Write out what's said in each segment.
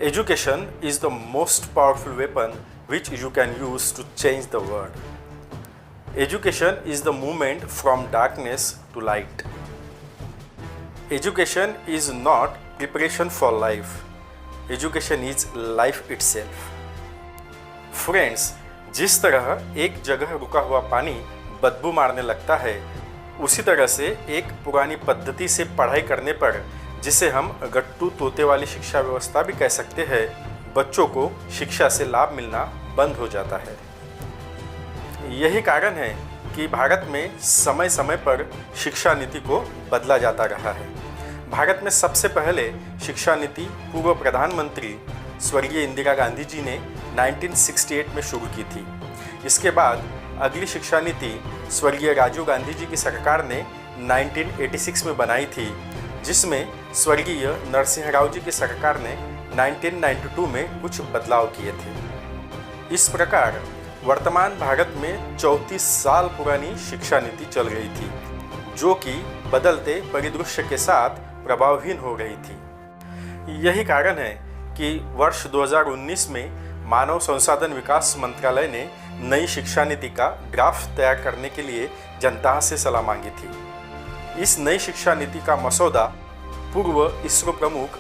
Education is the most powerful weapon which you can use to change the world. Education is the movement from darkness to light. Education is not preparation for life. Education is life itself. Friends, जिस तरह एक जगह रुका हुआ पानी बदबू मारने लगता है, उसी तरह से एक पुरानी पद्धति से पढ़ाई करने पर, जिसे हम गट्टू तोते वाली शिक्षा व्यवस्था भी कह सकते हैं, बच्चों को शिक्षा से लाभ मिलना बंद हो जाता है। यही कारण है कि भारत में समय समय पर शिक्षा नीति को बदला जाता रहा है। भारत में सबसे पहले शिक्षा नीति पूर्व प्रधानमंत्री स्वर्गीय इंदिरा गांधी जी ने 1968 में शुरू की थी। इसके बाद अगली शिक्षा नीति स्वर्गीय राजीव गांधी जी की सरकार ने 1986 में बनाई थी, जिसमें स्वर्गीय नरसिंह राव जी की सरकार ने 1992 में कुछ बदलाव किए थे। इस प्रकार वर्तमान भारत में 34 साल पुरानी शिक्षा नीति चल रही थी, जो कि बदलते परिदृश्य के साथ प्रभावहीन हो रही थी। यही कारण है कि वर्ष 2019 में मानव संसाधन विकास मंत्रालय ने नई शिक्षा नीति का ड्राफ्ट तैयार करने के लिए जनता से सलाह मांगी थी। इस नई शिक्षा नीति का मसौदा पूर्व इसरो प्रमुख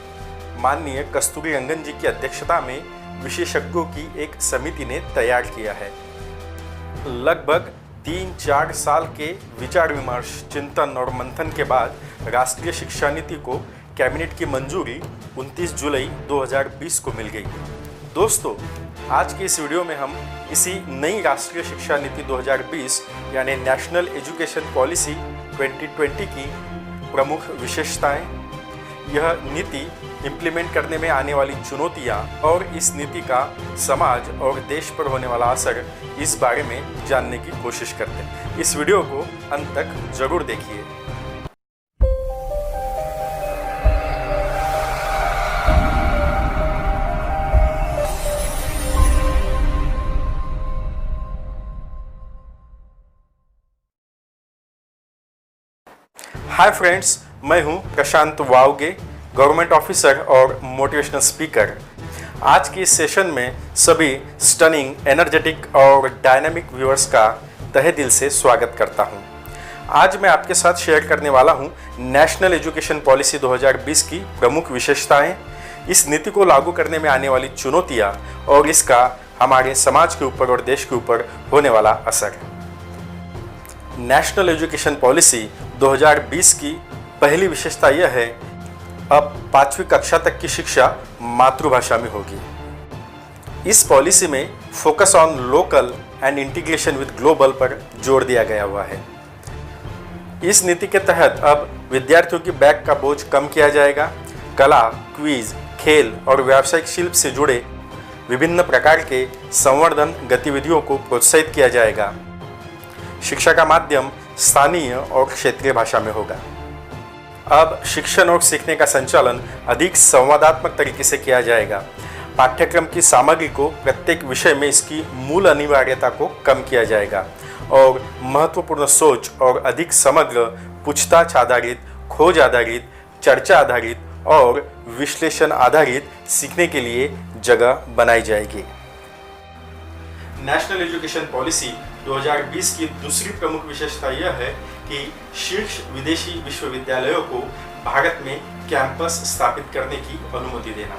माननीय कस्तूरी रंगन जी की अध्यक्षता में विशेषज्ञों की एक समिति ने तैयार किया है। लगभग 3-4 साल के विचार विमर्श, चिंतन और मंथन के बाद राष्ट्रीय शिक्षा नीति को कैबिनेट की मंजूरी 29 जुलाई 2020 को मिल गई। दोस्तों, आज की इस वीडियो में हम इसी नई राष्ट्रीय शिक्षा नीति 2020 यानी नेशनल एजुकेशन पॉलिसी 2020 की प्रमुख विशेषताएं, यह नीति इम्प्लीमेंट करने में आने वाली चुनौतियां और इस नीति का समाज और देश पर होने वाला असर, इस बारे में जानने की कोशिश करते हैं। इस वीडियो को अंत तक जरूर देखिए। हाय फ्रेंड्स, मैं हूं प्रशांत वावगे, गवर्नमेंट ऑफिसर और मोटिवेशनल स्पीकर। आज की इस सेशन में सभी स्टनिंग, एनर्जेटिक और डायनामिक व्यूअर्स का तहे दिल से स्वागत करता हूं। आज मैं आपके साथ शेयर करने वाला हूं नेशनल एजुकेशन पॉलिसी 2020 की प्रमुख विशेषताएं, इस नीति को लागू करने में आने वाली चुनौतियां और इसका हमारे समाज के ऊपर और देश के ऊपर होने वाला असर। नेशनल एजुकेशन पॉलिसी 2020 की पहली विशेषता यह है, अब 5वीं कक्षा तक की शिक्षा मातृभाषा में होगी। इस पॉलिसी में focus on local and integration with global पर जोर दिया गया हुआ है। इस नीति के तहत अब विद्यार्थियों की बैग का बोझ कम किया जाएगा। कला, क्विज, खेल और व्यावसायिक शिल्प से जुड़े विभिन्न प्रकार के संवर्धन गतिविधियों को प्रोत्साहित किया जाएगा। शिक्षा का माध्यम स्थानीय और क्षेत्रीय भाषा में होगा। अब शिक्षण और सीखने का संचालन अधिक संवादात्मक तरीके से किया जाएगा। पाठ्यक्रम की सामग्री को प्रत्येक विषय में इसकी मूल अनिवार्यता को कम किया जाएगा और महत्वपूर्ण सोच और अधिक समग्र, पूछताछ आधारित, खोज आधारित, चर्चा आधारित और विश्लेषण आधारित सीखने के लिए जगह बनाई जाएगी। नेशनल एजुकेशन पॉलिसी 2020 की दूसरी प्रमुख विशेषता यह है कि शीर्ष विदेशी विश्वविद्यालयों को भारत में कैंपस स्थापित करने की अनुमति देना।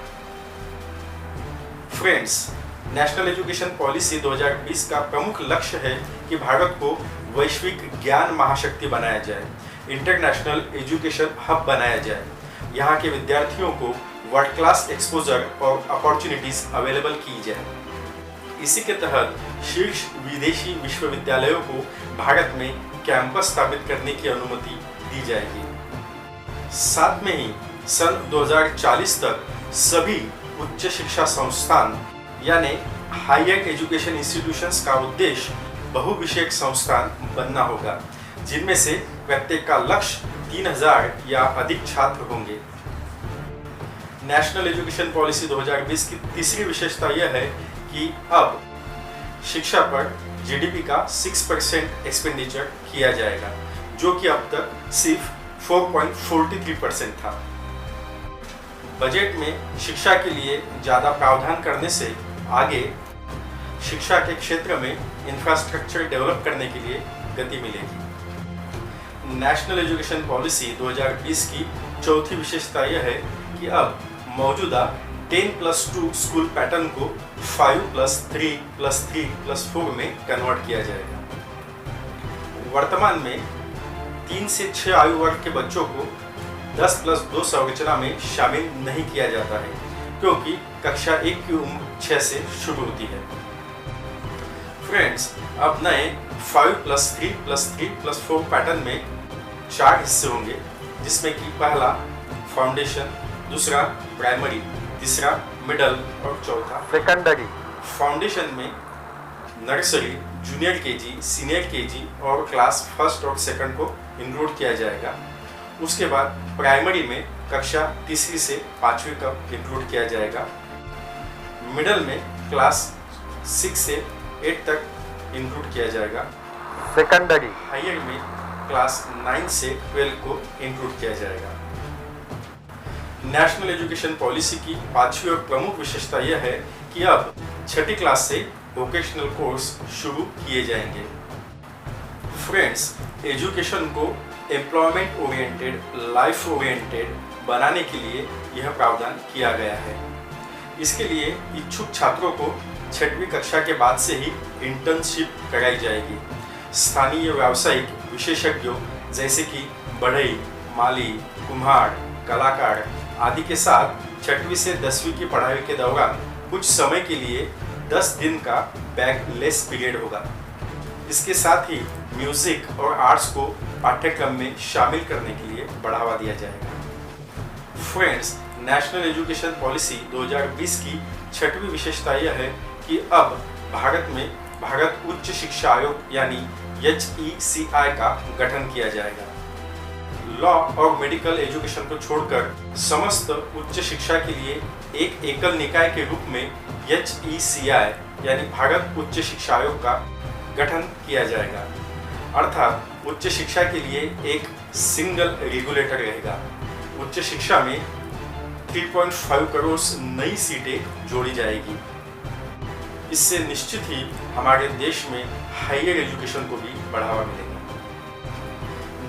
फ्रेंड्स, नेशनल एजुकेशन पॉलिसी 2020 का प्रमुख लक्ष्य है कि भारत को वैश्विक ज्ञान महाशक्ति बनाया जाए, इंटरनेशनल एजुकेशन हब बनाया जाए, यहाँ के विद्यार्थियों को वर्ल्ड क्लास एक्सपोजर और अपॉर्चुनिटीज अवेलेबल की जाए। इसी के तहत शीर्ष विदेशी विश्वविद्यालयों को भारत में कैंपस स्थापित करने की अनुमति दी जाएगी। साथ में ही सन 2040 तक सभी उच्च शिक्षा संस्थान यानी हायर एजुकेशन इंस्टीट्यूशंस का उद्देश्य बहुविषयक संस्थान बनना होगा, जिनमें से प्रत्येक का लक्ष्य 3000 या अधिक छात्र होंगे। नेशनल एजुकेशन पॉलिसी 2020 की तीसरी विशेषता यह है कि अब शिक्षा पर जीडीपी का 6% एक्सपेंडिचर किया जाएगा, जो कि अब तक सिर्फ 4.43% था। बजट में शिक्षा के लिए ज़्यादा प्रावधान करने से आगे शिक्षा के क्षेत्र में इंफ्रास्ट्रक्चर डेवलप करने के लिए गति मिलेगी। नेशनल एजुकेशन पॉलिसी 2020 की चौथी विशेषता यह है कि अब मौजूदा 10+2 स्कूल पैटर्न को 5+3+3+4 में कन्वर्ट किया जाएगा। वर्तमान में 3 से 6 आयु वर्ग के बच्चों को 10+2 संरचना में शामिल नहीं किया जाता है, क्योंकि कक्षा 1 की उम्र 6 से शुरू होती है। फ्रेंड्स, अब नए 5+3+3+4 पैटर्न में 4 हिस्से होंगे, जिसमें कि पहला फाउंडेशन, दूसरा प्राइमरी, तीसरा मिडल और चौथा सेकेंडरी। फाउंडेशन में nursery, junior KG, senior KG और क्लास 1 और 2 को इंक्लूड किया जाएगा। उसके बाद प्राइमरी में कक्षा 3 से 5वीं का इंक्लूड किया जाएगा। मिडल में क्लास 6 से 8 तक इंक्लूड किया जाएगा। सेकेंडरी हायर में क्लास 9 से 12 को इंक्लूड किया जाएगा। नेशनल एजुकेशन पॉलिसी की 5वीं और प्रमुख विशेषता यह है कि अब 6ठी क्लास से वोकेशनल कोर्स शुरू किए जाएंगे। फ्रेंड्स, एजुकेशन को एम्प्लॉयमेंट ओरिएंटेड, लाइफ ओरिएंटेड बनाने के लिए यह प्रावधान किया गया है। इसके लिए इच्छुक छात्रों को 6वीं कक्षा के बाद से ही इंटर्नशिप कराई जाएगी। स्थानीय व्यावसायिक विशेषज्ञों जैसे कि बढ़ई, माली, कुम्हार, कलाकार आदि के साथ 6वीं से 10वीं की पढ़ाई के दौरान कुछ समय के लिए 10 दिन का बैकलेस पीरियड होगा। इसके साथ ही म्यूजिक और आर्ट्स को पाठ्यक्रम में शामिल करने के लिए बढ़ावा दिया जाएगा। फ्रेंड्स, नेशनल एजुकेशन पॉलिसी 2020 की 6वीं विशेषता यह है कि अब भारत में भारत उच्च शिक्षा आयोग यानी HECI का गठन किया जाएगा। लॉ और मेडिकल एजुकेशन को छोड़कर समस्त उच्च शिक्षा के लिए एक एकल निकाय के रूप में HECI यानी भारत उच्च शिक्षा आयोग का गठन किया जाएगा। अर्थात उच्च शिक्षा के लिए एक सिंगल रेगुलेटर रहेगा। उच्च शिक्षा में 3.5 करोड़ नई सीटें जोड़ी जाएगी। इससे निश्चित ही हमारे देश में हायर एजुकेशन को भी बढ़ावा मिलेगा।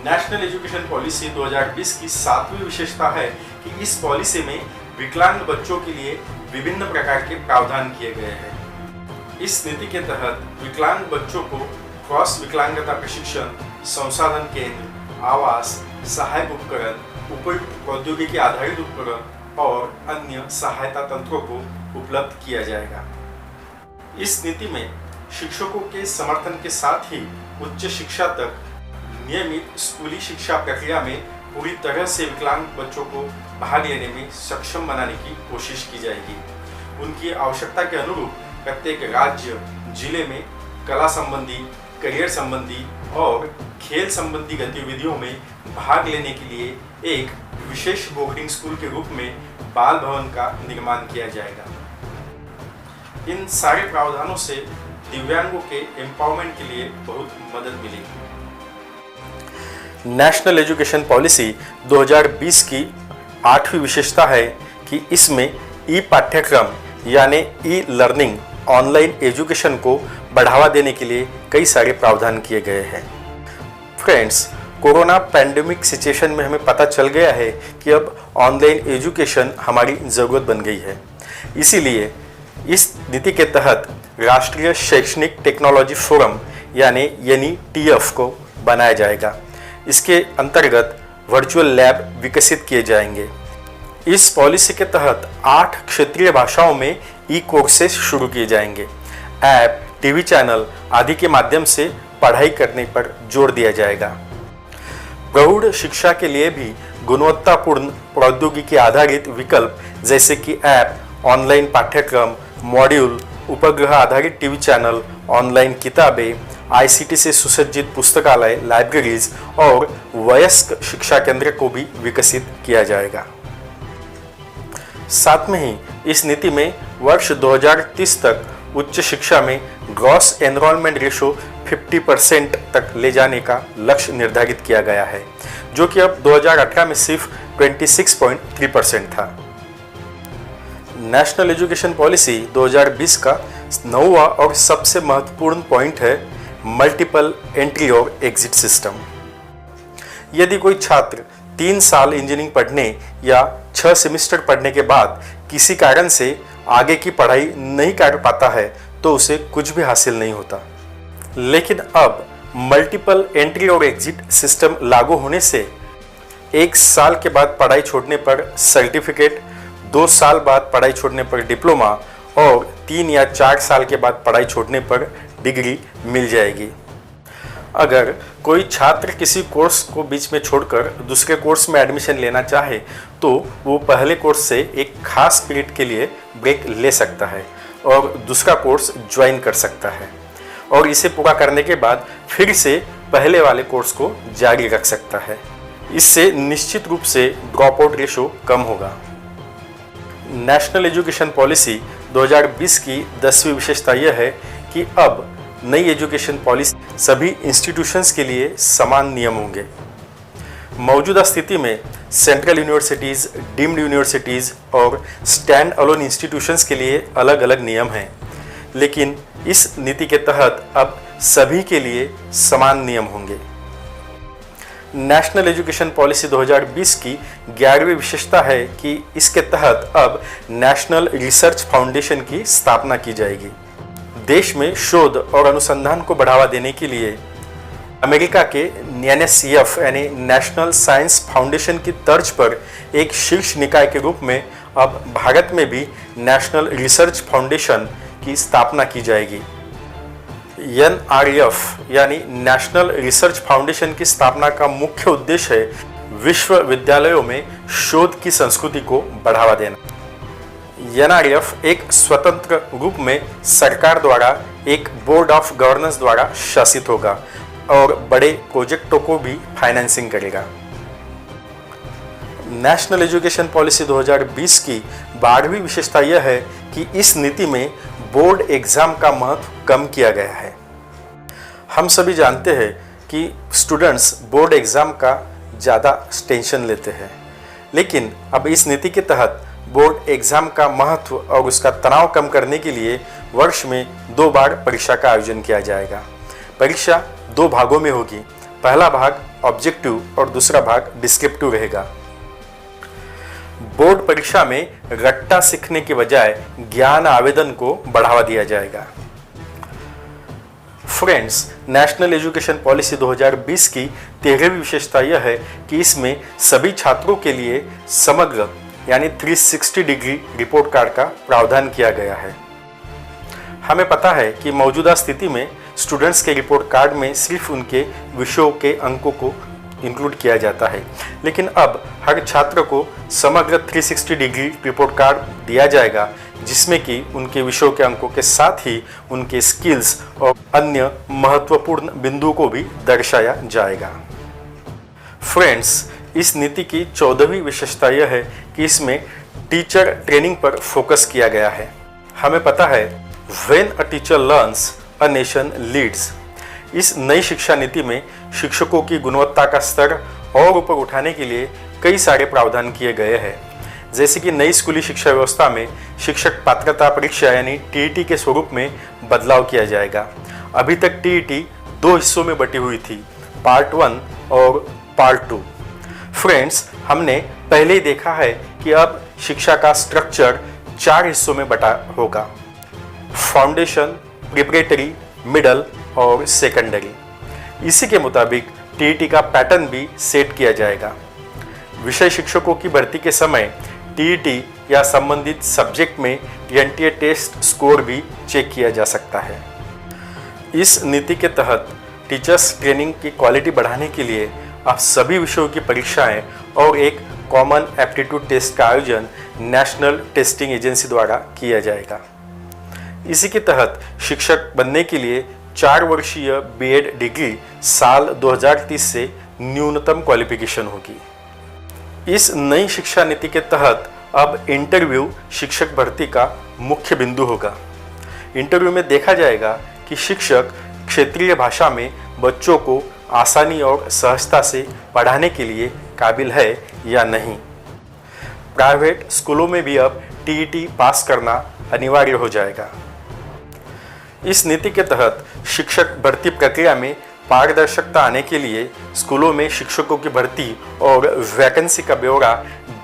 नेशनल एजुकेशन पॉलिसी 2020 की 7वीं विशेषता है कि इस पॉलिसी में विकलांग बच्चों के लिए विभिन्न प्रकार के प्रावधान किए गए हैं। इस नीति के तहत विकलांग बच्चों को क्रॉस विकलांगता प्रशिक्षण, संसाधन केंद्र, आवास, सहायक उपकरण, उपयुक्त प्रौद्योगिकी आधारित उपकरण और अन्य सहायता तंत्रों को उपलब्ध किया जाएगा। इस नीति में शिक्षकों के समर्थन के साथ ही उच्च शिक्षा तक नियमित स्कूली शिक्षा प्रक्रिया में पूरी तरह से विकलांग बच्चों को भाग लेने में सक्षम बनाने की कोशिश की जाएगी। उनकी आवश्यकता के अनुरूप प्रत्येक राज्य, जिले में कला संबंधी, करियर संबंधी और खेल संबंधी गतिविधियों में भाग लेने के लिए एक विशेष बोर्डिंग स्कूल के रूप में बाल भवन का निर्माण किया जाएगा। इन सारे प्रावधानों से दिव्यांगों के एम्पावरमेंट के लिए बहुत मदद मिलेगी। नेशनल एजुकेशन पॉलिसी 2020 की 8वीं विशेषता है कि इसमें ई पाठ्यक्रम यानी ई लर्निंग, ऑनलाइन एजुकेशन को बढ़ावा देने के लिए कई सारे प्रावधान किए गए हैं। फ्रेंड्स, कोरोना पैंडेमिक सिचुएशन में हमें पता चल गया है कि अब ऑनलाइन एजुकेशन हमारी ज़रूरत बन गई है। इसीलिए इस नीति के तहत राष्ट्रीय शैक्षणिक टेक्नोलॉजी फोरम यानी NETF को बनाया जाएगा। इसके अंतर्गत वर्चुअल लैब विकसित किए जाएंगे। इस पॉलिसी के तहत 8 क्षेत्रीय भाषाओं में ई कोर्सेस शुरू किए जाएंगे। ऐप, टीवी चैनल आदि के माध्यम से पढ़ाई करने पर जोर दिया जाएगा। प्रौढ़ शिक्षा के लिए भी गुणवत्तापूर्ण प्रौद्योगिकी आधारित विकल्प जैसे कि ऐप, ऑनलाइन पाठ्यक्रम, मॉड्यूल, उपग्रह आधारित टीवी चैनल, ऑनलाइन किताबें, ICT से सुसज्जित पुस्तकालय, लाइब्रेरीज और वयस्क शिक्षा केंद्र को भी विकसित किया जाएगा। साथ में ही इस नीति में वर्ष 2030 तक उच्च शिक्षा में ग्रॉस एनरोलमेंट रेशो 50% तक ले जाने का लक्ष्य निर्धारित किया गया है, जो कि अब 2018 में सिर्फ 26.3% था। नेशनल एजुकेशन पॉलिसी 2020 का 9वां और सबसे महत्वपूर्ण पॉइंट है मल्टीपल एंट्री और एग्जिट सिस्टम। यदि कोई छात्र 3 साल इंजीनियरिंग पढ़ने या 6 सेमेस्टर पढ़ने के बाद किसी कारण से आगे की पढ़ाई नहीं कर पाता है तो उसे कुछ भी हासिल नहीं होता। लेकिन अब मल्टीपल एंट्री और एग्जिट सिस्टम लागू होने से 1 साल के बाद पढ़ाई छोड़ने पर सर्टिफिकेट, 2 साल बाद पढ़ाई छोड़ने पर डिप्लोमा और 3 या 4 साल के बाद पढ़ाई छोड़ने पर डिग्री मिल जाएगी। अगर कोई छात्र किसी कोर्स को बीच में छोड़कर दूसरे कोर्स में एडमिशन लेना चाहे तो वो पहले कोर्स से एक खास पीरियड के लिए ब्रेक ले सकता है और दूसरा कोर्स ज्वाइन कर सकता है और इसे पूरा करने के बाद फिर से पहले वाले कोर्स को जारी रख सकता है। इससे निश्चित रूप से ड्रॉप आउट रेशो कम होगा। नेशनल एजुकेशन पॉलिसी 2020 की 10वीं विशेषता यह है कि अब नई एजुकेशन पॉलिसी सभी इंस्टीट्यूशंस के लिए समान नियम होंगे। मौजूदा स्थिति में सेंट्रल यूनिवर्सिटीज़, डीम्ड यूनिवर्सिटीज़ और स्टैंड अलोन इंस्टीट्यूशंस के लिए अलग अलग नियम हैं, लेकिन इस नीति के तहत अब सभी के लिए समान नियम होंगे। नेशनल एजुकेशन पॉलिसी 2020 की 11वीं विशेषता है कि इसके तहत अब नेशनल रिसर्च फाउंडेशन की स्थापना की जाएगी। देश में शोध और अनुसंधान को बढ़ावा देने के लिए अमेरिका के NSF यानी नेशनल साइंस फाउंडेशन की तर्ज पर एक शीर्ष निकाय के रूप में अब भारत में भी नेशनल रिसर्च फाउंडेशन की स्थापना की जाएगी। NRF यानी नेशनल रिसर्च फाउंडेशन की स्थापना का मुख्य उद्देश्य है विश्वविद्यालयों में शोध की संस्कृति को बढ़ावा देना। NRF एक स्वतंत्र रूप में सरकार द्वारा एक बोर्ड ऑफ गवर्नेंस द्वारा शासित होगा और बड़े प्रोजेक्टों को भी फाइनेंसिंग करेगा। नेशनल एजुकेशन पॉलिसी 2020 की 12वीं विशेषता यह है कि इस नीति में बोर्ड एग्जाम का महत्व कम किया गया है। हम सभी जानते हैं कि स्टूडेंट्स बोर्ड एग्जाम का ज़्यादा टेंशन लेते हैं, लेकिन अब इस नीति के तहत बोर्ड एग्जाम का महत्व और उसका तनाव कम करने के लिए वर्ष में 2 बार परीक्षा का आयोजन किया जाएगा। परीक्षा 2 भागों में होगी। पहला भाग ऑब्जेक्टिव और दूसरा भाग डिस्क्रिप्टिव रहेगा। बोर्ड परीक्षा में रट्टा सीखने के बजाय ज्ञान आवेदन को बढ़ावा दिया जाएगा। फ्रेंड्स, नेशनल एजुकेशन पॉलिसी 2020 की 13वीं विशेषता यह है कि इसमें सभी छात्रों के लिए समग्र यानी 360 डिग्री रिपोर्ट कार्ड का प्रावधान किया गया है। हमें पता है कि मौजूदा स्थिति में स्टूडेंट्स के रिपोर्ट कार्ड में सिर्फ उनके विषयों के अंकों को इंक्लूड किया जाता है, लेकिन अब हर छात्र को समग्र 360 डिग्री रिपोर्ट कार्ड दिया जाएगा, जिसमें कि उनके विषयों के अंकों के साथ ही उनके स्किल्स और अन्य महत्वपूर्ण बिंदुओं को भी दर्शाया जाएगा। फ्रेंड्स, इस नीति की 14वीं विशेषता यह है कि इसमें टीचर ट्रेनिंग पर फोकस किया गया है। हमें पता है when a teacher learns a nation leads. इस नई शिक्षा नीति में शिक्षकों की गुणवत्ता का स्तर और ऊपर उठाने के लिए कई सारे प्रावधान किए गए हैं, जैसे कि नई स्कूली शिक्षा व्यवस्था में शिक्षक पात्रता परीक्षा यानी TET के स्वरूप में बदलाव किया जाएगा। अभी तक TET 2 हिस्सों में बटी हुई थी, पार्ट 1 और पार्ट 2। फ्रेंड्स, हमने पहले ही देखा है कि अब शिक्षा का स्ट्रक्चर 4 हिस्सों में बटा होगा: फाउंडेशन, प्रिपरेटरी, मिडल और सेकेंडरी। इसी के मुताबिक TET का पैटर्न भी सेट किया जाएगा। विषय शिक्षकों की भर्ती के समय TET या संबंधित सब्जेक्ट में NTA टेस्ट स्कोर भी चेक किया जा सकता है। इस नीति के तहत टीचर्स ट्रेनिंग की क्वालिटी बढ़ाने के लिए अब सभी विषयों की परीक्षाएं और एक कॉमन एप्टीट्यूड टेस्ट का आयोजन नेशनल टेस्टिंग एजेंसी द्वारा किया जाएगा। इसी के तहत शिक्षक बनने के लिए 4 वर्षीय B.Ed डिग्री साल 2030 से न्यूनतम क्वालिफिकेशन होगी। इस नई शिक्षा नीति के तहत अब इंटरव्यू शिक्षक भर्ती का मुख्य बिंदु होगा। इंटरव्यू में देखा जाएगा कि शिक्षक क्षेत्रीय भाषा में बच्चों को आसानी और सहजता से पढ़ाने के लिए काबिल है या नहीं। प्राइवेट स्कूलों में भी अब टीईटी पास करना अनिवार्य हो जाएगा। इस नीति के तहत शिक्षक भर्ती प्रक्रिया में पारदर्शिता आने के लिए स्कूलों में शिक्षकों की भर्ती और वैकेंसी का ब्यौरा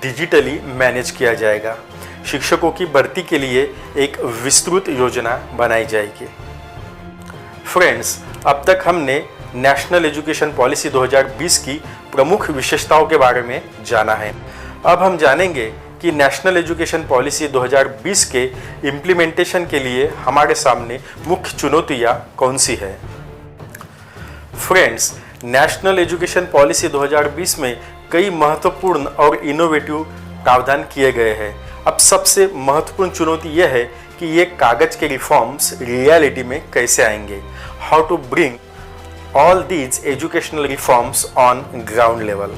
डिजिटली मैनेज किया जाएगा। शिक्षकों की भर्ती के लिए एक विस्तृत योजना बनाई जाएगी। फ्रेंड्स, अब तक हमने नेशनल एजुकेशन पॉलिसी 2020 की प्रमुख विशेषताओं के बारे में जाना है। अब हम जानेंगे कि नेशनल एजुकेशन पॉलिसी 2020 के इम्प्लीमेंटेशन के लिए हमारे सामने मुख्य चुनौतियां कौन सी है। फ्रेंड्स, नेशनल एजुकेशन पॉलिसी 2020 में कई महत्वपूर्ण और इनोवेटिव प्रावधान किए गए हैं। अब सबसे महत्वपूर्ण चुनौती यह है कि ये कागज के रिफॉर्म्स रियलिटी में कैसे आएंगे। How to bring all these educational reforms on ground level.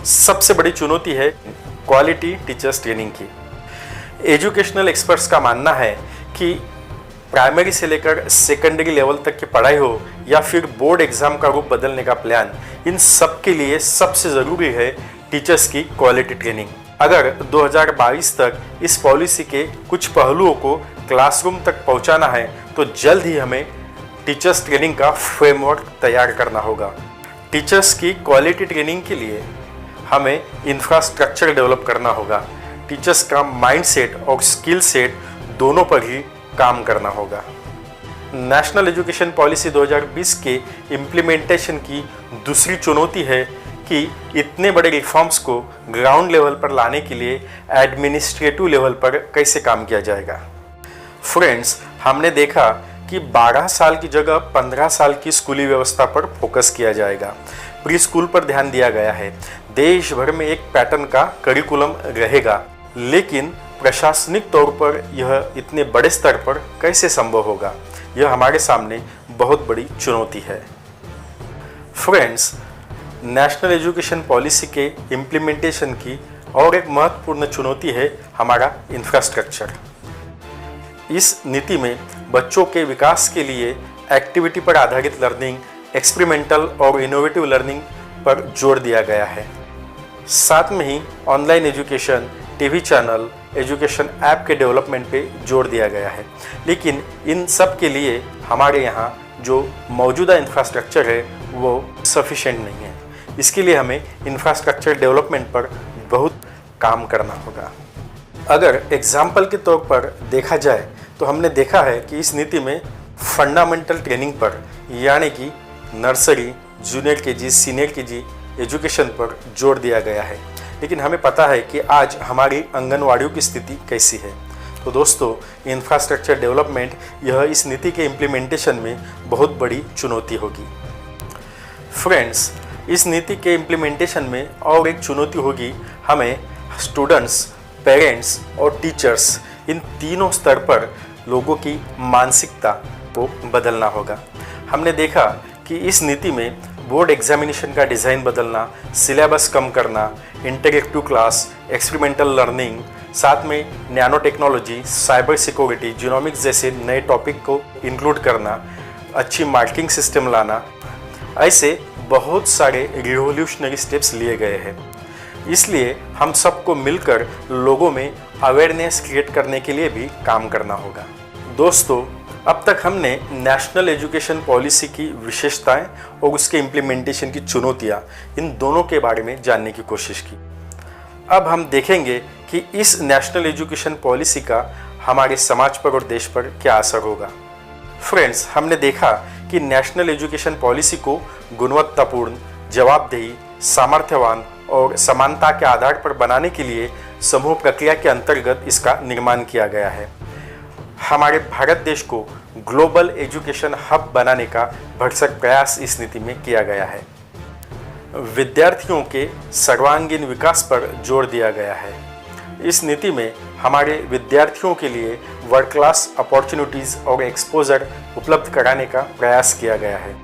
सबसे बड़ी चुनौती है क्वालिटी टीचर्स ट्रेनिंग की। एजुकेशनल एक्सपर्ट्स का मानना है कि प्राइमरी से लेकर सेकेंडरी लेवल तक की पढ़ाई हो या फिर बोर्ड एग्जाम का रूप बदलने का प्लान, इन सब के लिए सबसे ज़रूरी है टीचर्स की क्वालिटी ट्रेनिंग। अगर 2022 तक इस पॉलिसी के कुछ पहलुओं को क्लासरूम तक पहुंचाना है तो जल्द ही हमें टीचर्स ट्रेनिंग का फ्रेमवर्क तैयार करना होगा। टीचर्स की क्वालिटी ट्रेनिंग के लिए हमें इंफ्रास्ट्रक्चर डेवलप करना होगा। टीचर्स का माइंडसेट और स्किल सेट दोनों पर ही काम करना होगा। नेशनल एजुकेशन पॉलिसी 2020 के इम्प्लीमेंटेशन की दूसरी चुनौती है कि इतने बड़े रिफॉर्म्स को ग्राउंड लेवल पर लाने के लिए एडमिनिस्ट्रेटिव लेवल पर कैसे काम किया जाएगा। फ्रेंड्स, हमने देखा कि 12 साल की जगह 15 साल की स्कूली व्यवस्था पर फोकस किया जाएगा। प्री स्कूल पर ध्यान दिया गया है। देश भर में एक पैटर्न का करिकुलम रहेगा, लेकिन प्रशासनिक तौर पर यह इतने बड़े स्तर पर कैसे संभव होगा, यह हमारे सामने बहुत बड़ी चुनौती है। फ्रेंड्स, नेशनल एजुकेशन पॉलिसी के इम्प्लीमेंटेशन की और एक महत्वपूर्ण चुनौती है हमारा इंफ्रास्ट्रक्चर। इस नीति में बच्चों के विकास के लिए एक्टिविटी पर आधारित लर्निंग, एक्सपेरिमेंटल और इनोवेटिव लर्निंग पर जोर दिया गया है। साथ में ही online education, TV channel, education app के डेवलपमेंट पे जोर दिया गया है। लेकिन इन सब के लिए हमारे यहाँ जो मौजूदा इंफ्रास्ट्रक्चर है वो सफिशिएंट नहीं है। इसके लिए हमें इंफ्रास्ट्रक्चर डेवलपमेंट पर बहुत काम करना होगा। अगर एग्जाम्पल के तौर पर देखा जाए तो हमने देखा है कि इस नीति में फंडामेंटल ट्रेनिंग पर, यानी कि nursery, junior KG, senior KG education पर जोर दिया गया है। लेकिन हमें पता है कि आज हमारी आंगनवाड़ियों की स्थिति कैसी है। तो दोस्तों, इंफ्रास्ट्रक्चर डेवलपमेंट यह इस नीति के इम्प्लीमेंटेशन में बहुत बड़ी चुनौती होगी। फ्रेंड्स, इस नीति के इम्प्लीमेंटेशन में और एक चुनौती होगी, हमें स्टूडेंट्स, पेरेंट्स और टीचर्स, इन तीनों स्तर पर लोगों की मानसिकता को बदलना होगा। हमने देखा कि इस नीति में बोर्ड एग्जामिनेशन का डिज़ाइन बदलना, सिलेबस कम करना, इंटरेक्टिव क्लास, एक्सपेरिमेंटल लर्निंग, साथ में nano technology, cyber security, genomics जैसे नए टॉपिक को इंक्लूड करना, अच्छी मार्किंग सिस्टम लाना, ऐसे बहुत सारे रिवोल्यूशनरी स्टेप्स लिए गए हैं। इसलिए हम सबको मिलकर लोगों में अवेयरनेस क्रिएट करने के लिए भी काम करना होगा। दोस्तों, अब तक हमने नेशनल एजुकेशन पॉलिसी की विशेषताएं और उसके इम्प्लीमेंटेशन की चुनौतियां, इन दोनों के बारे में जानने की कोशिश की। अब हम देखेंगे कि इस नेशनल एजुकेशन पॉलिसी का हमारे समाज पर और देश पर क्या असर होगा। फ्रेंड्स, हमने देखा कि नेशनल एजुकेशन पॉलिसी को गुणवत्तापूर्ण, जवाबदेही, सामर्थ्यवान और समानता के आधार पर बनाने के लिए समूह प्रक्रिया के अंतर्गत इसका निर्माण किया गया है। हमारे भारत देश को ग्लोबल एजुकेशन हब बनाने का भरसक प्रयास इस नीति में किया गया है। विद्यार्थियों के सर्वांगीण विकास पर जोर दिया गया है। इस नीति में हमारे विद्यार्थियों के लिए वर्ल्ड क्लास अपॉर्चुनिटीज़ और एक्सपोजर उपलब्ध कराने का प्रयास किया गया है।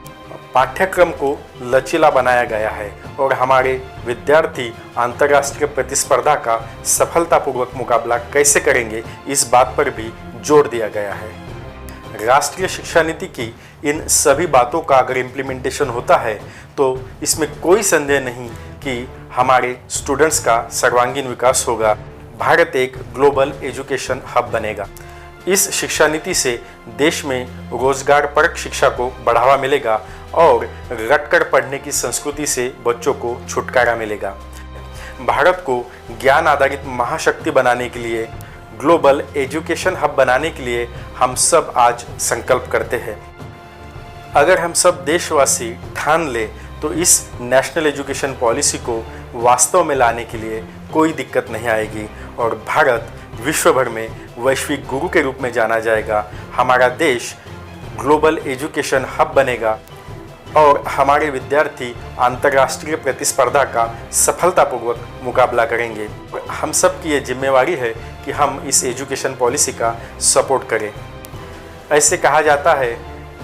पाठ्यक्रम को लचीला बनाया गया है और हमारे विद्यार्थी अंतर्राष्ट्रीय प्रतिस्पर्धा का सफलतापूर्वक मुकाबला कैसे करेंगे, इस बात पर भी जोर दिया गया है। राष्ट्रीय शिक्षा नीति की इन सभी बातों का अगर इम्प्लीमेंटेशन होता है तो इसमें कोई संदेह नहीं कि हमारे स्टूडेंट्स का सर्वांगीण विकास होगा, भारत एक ग्लोबल एजुकेशन हब बनेगा। इस शिक्षा नीति से देश में रोजगारपरक शिक्षा को बढ़ावा मिलेगा और रटकर पढ़ने की संस्कृति से बच्चों को छुटकारा मिलेगा। भारत को ज्ञान आधारित महाशक्ति बनाने के लिए, ग्लोबल एजुकेशन हब बनाने के लिए हम सब आज संकल्प करते हैं। अगर हम सब देशवासी ठान ले तो इस नेशनल एजुकेशन पॉलिसी को वास्तव में लाने के लिए कोई दिक्कत नहीं आएगी और भारत विश्व भर में वैश्विक गुरु के रूप में जाना जाएगा। हमारा देश ग्लोबल एजुकेशन हब बनेगा और हमारे विद्यार्थी अंतर्राष्ट्रीय प्रतिस्पर्धा का सफलतापूर्वक मुकाबला करेंगे। हम सब की ये जिम्मेवारी है कि हम इस एजुकेशन पॉलिसी का सपोर्ट करें। ऐसे कहा जाता है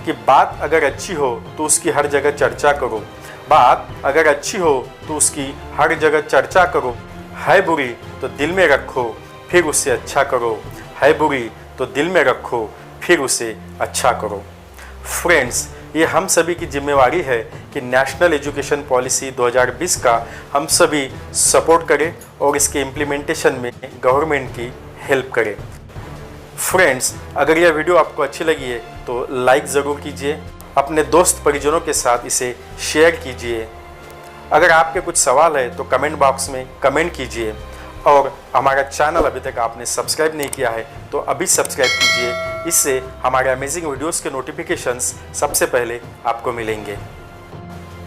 कि बात अगर अच्छी हो तो उसकी हर जगह चर्चा करो, बात अगर अच्छी हो तो उसकी हर जगह चर्चा करो, है बुरी तो दिल में रखो फिर उसे अच्छा करो, है बुरी तो दिल में रखो फिर उसे अच्छा करो। फ्रेंड्स, ये हम सभी की जिम्मेवारी है कि नेशनल एजुकेशन पॉलिसी 2020 का हम सभी सपोर्ट करें और इसके इम्प्लीमेंटेशन में गवर्नमेंट की हेल्प करें। फ्रेंड्स, अगर यह वीडियो आपको अच्छी लगी है तो लाइक ज़रूर कीजिए, अपने दोस्त परिजनों के साथ इसे शेयर कीजिए। अगर आपके कुछ सवाल है तो कमेंट बॉक्स में कमेंट कीजिए और हमारा चैनल अभी तक आपने सब्सक्राइब नहीं किया है तो अभी सब्सक्राइब कीजिए। इससे हमारे अमेजिंग वीडियोस के नोटिफिकेशंस सबसे पहले आपको मिलेंगे।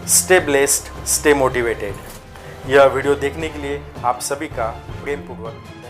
Stay blessed, stay motivated. यह वीडियो देखने के लिए आप सभी का प्रेमपूर्वक